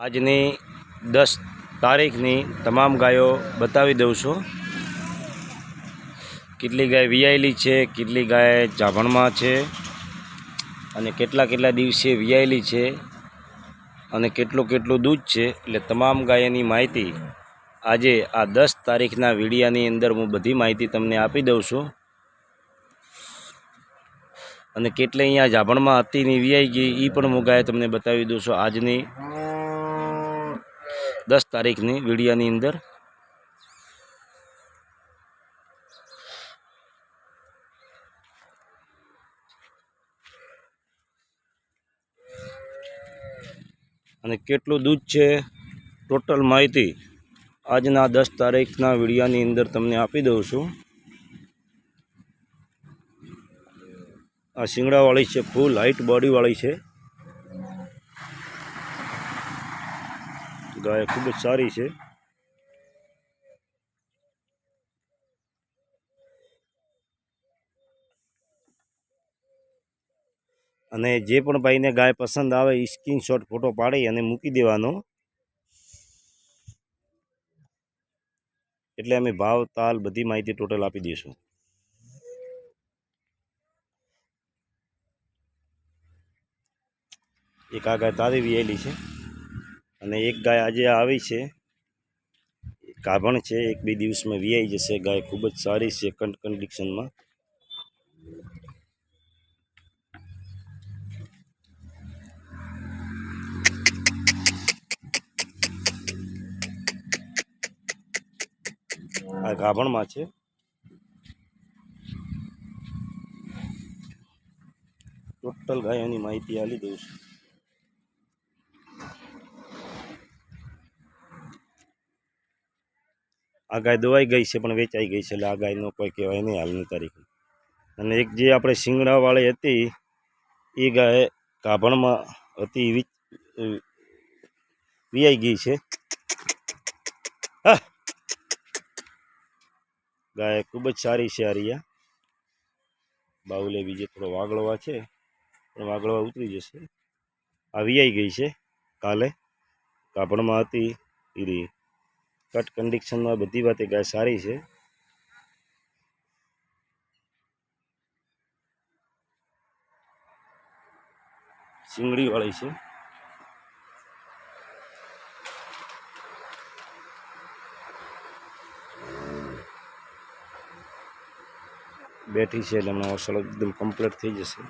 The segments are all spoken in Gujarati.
આજની 10 તારીખની તમામ ગાયો બતાવી દઉં છું. કેટલી ગાય વિયાયેલી છે, કેટલી ગાય જાભણમાં છે અને કેટલા દિવસે વિયાયેલી છે અને કેટલું દૂધ છે. એટલે તમામ ગાયની માહિતી આજે આ 10 તારીખના વિડીયાની અંદર હું બધી માહિતી તમને આપી દઉં છું. અને કેટલી અહીંયા જાભણમાં હતી ને વિયાઈ ગઈ એ પણ હું ગાય તમને બતાવી દઉં છું આજની 10 તારીખની વિડીયાની અંદર. અને કેટલું દૂધ છે ટોટલ માહિતી આજના 10 તારીખના વિડીયાની અંદર તમને આપી દઉં છું. આ શિંગડાવાળી છે, ફૂલ હાઈટ બોડીવાળી છે ગાય, ખૂબ જ સારી છે. અને જે પણ ભાઈને ગાય પસંદ આવે એ સ્ક્રીનશોટ ફોટો પાડી અને મૂકી દેવાનો. એટલે અમે ભાવ તાલ બધી માહિતી ટોટલ આપી દઈશું. એક આ ગાય તારી વિયેલી છે અને એક ગાય આજે આવી છે, ગાભણ છે, 1-2 દિવસમાં વિયાઈ જશે. ગાય ખૂબ જ સારી છે કન્ડિશનમાં. આ ગાભણમાં છે. ટોટલ ગાયોની માહિતી આપી દઉં છું. આ ગાય દોવાઈ ગઈ છે પણ વેચાઈ ગઈ છે, એટલે આ ગાયનો કોઈ કહેવાય નહીં હાલની તારીખે. અને એક જે આપણે શિંગડાવાળી હતી એ ગાય ગાભણમાં હતી, વિયાઈ ગઈ છે. ગાય ખૂબ જ સારી છે. આરિયા બાઉલે બીજે થોડો વાગળવા છે પણ વાગળવા ઉતરી જશે. આ વિયાઈ ગઈ છે, કાલે ગાભણમાં હતી એ કટ કન્ડિશનમાં. બધી વાતે ગાય સારી છે. શિંગડીવાળી છે. બેઠી છે એટલે હમણાં ઓસળ એકદમ કમ્પ્લીટ થઈ જશે.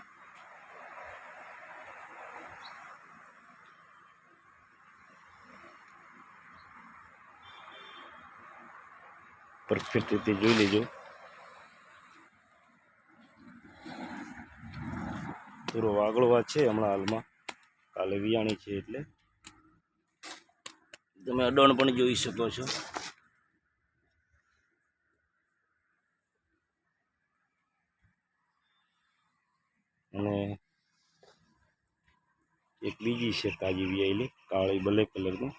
પરફેક્ટ રીતે જોઈ લેજો. થોડો વાગળવા છે હમણાં હાલમાં, કાલે વિયાણી છે એટલે તમે અડણ પણ જોઈ શકો છો. અને એક બીજી છે તાજી વિયાયેલી, કાળી બ્લેક કલરની.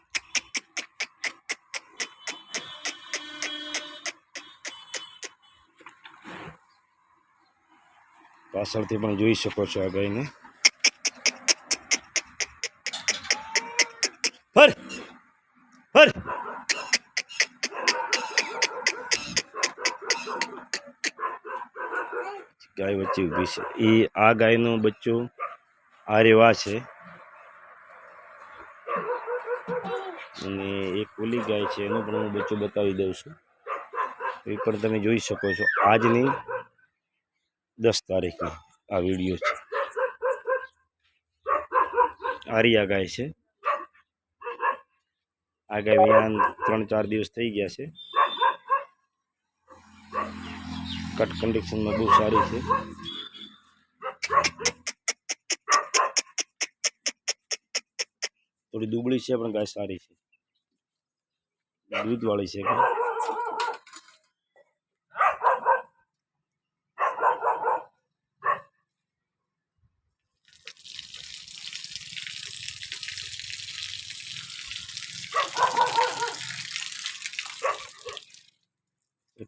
પાછળથી પણ જોઈ શકો છો આ ગાયને. હર હર ગાય વચ્ચે ઊભી છે. એ આ ગાયનું બચ્ચું આ રેવા છે. અને એક ઓલી ગાય છે એનું પણ હું બચ્ચું બતાવી દઉં છું. એ પણ તમે જોઈ શકો છો. આજની 10 તારીખની આ વિડીયો છે. આરિયા ગાય છે. આ ગાય વિયાન 3-4 દિવસ થઈ ગયા છે. કટ કન્ડિશનમાં બહુ સારી છે. થોડી દુબળી છે પણ ગાય સારી છે, દૂધવાળી છે.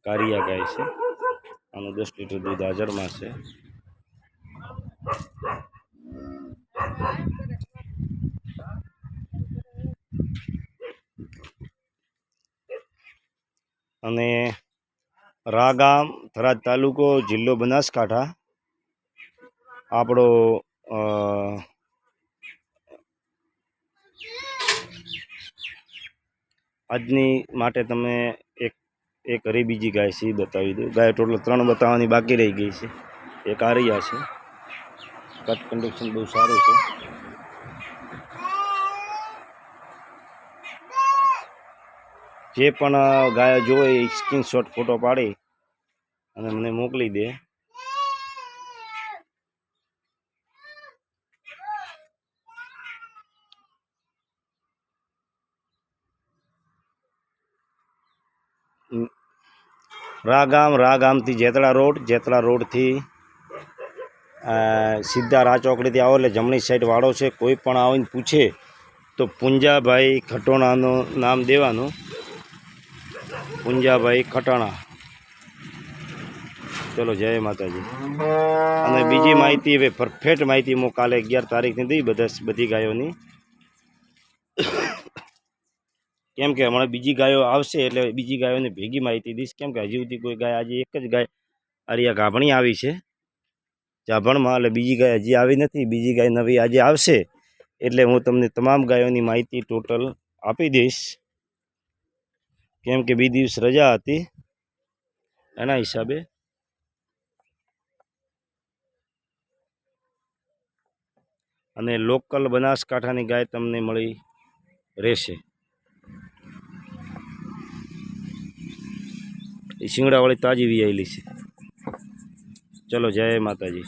કારિયા ગાય છે. આનું 10 લીટર દૂધ હાજરમાં છે. અને રા ગામ, થરાદ તાલુકો, જિલ્લો બનાસકાંઠા. આપણો આજની માટે તમે એક હરી બીજી ગાય છે એ બતાવી દઉં. ગાય ટોટલ 3 બતાવવાની બાકી રહી ગઈ છે. એક આરિયા છે, કટ કન્ડિશન બહુ સારું છે. જે પણ ગાય જોવે એ સ્ક્રીનશોટ ફોટો પાડી અને મને મોકલી દે. રા ગામથી જેતળા રોડથી સીધા રા ચોકડીથી આવો એટલે જમણી સાઈડ વાળો છે. કોઈ પણ આવીને પૂછે તો પુંજાભાઈ ખટોણાનું નામ દેવાનું, પુંજાભાઈ ખટાણા. ચલો, જય માતાજી. અને બીજી માહિતી, હવે પરફેક્ટ માહિતી હું કાલે 11 તારીખની દઈ બધી ગાયોની. કેમ કે હમણાં બીજી ગાયો આવશે એટલે બીજી ગાયોની ભેગી માહિતી દઈશ. કેમ કે હજી સુધી કોઈ ગાય, આજે એક જ ગાય આરિયા ગાભણી આવી છે જાભણમાં, એટલે બીજી ગાય હજી આવી નથી. બીજી ગાય નવી આજે આવશે એટલે હું તમને તમામ ગાયોની માહિતી ટોટલ આપી દઈશ. કેમ કે 2 દિવસ રજા હતી એના હિસાબે. અને લોકલ બનાસકાંઠાની ગાય તમને મળી રહેશે. એ શિંગડાવાળી તાજી વિયાયેલી છે. ચલો, જય માતાજી.